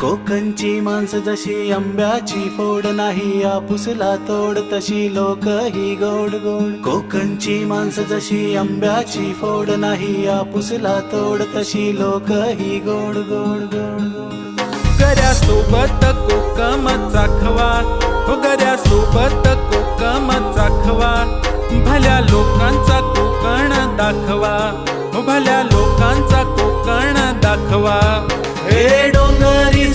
कोकणची माणसं जशी आंब्याची फोड नाही आपुसला तोड तशी लोक ही गोड गोड कोकणची माणसं जशी आंब्याची फोड नाही आपुसला तोड तशी लोक ही गोड गोड गोड गोड गऱ्यासोबत कोकम चाखवा हो गऱ्यासोबत कोकम चाखवा भल्या लोकांचा कोकण दाखवा हो भल्या लोकांचा कोकण दाखवा हे डोंगर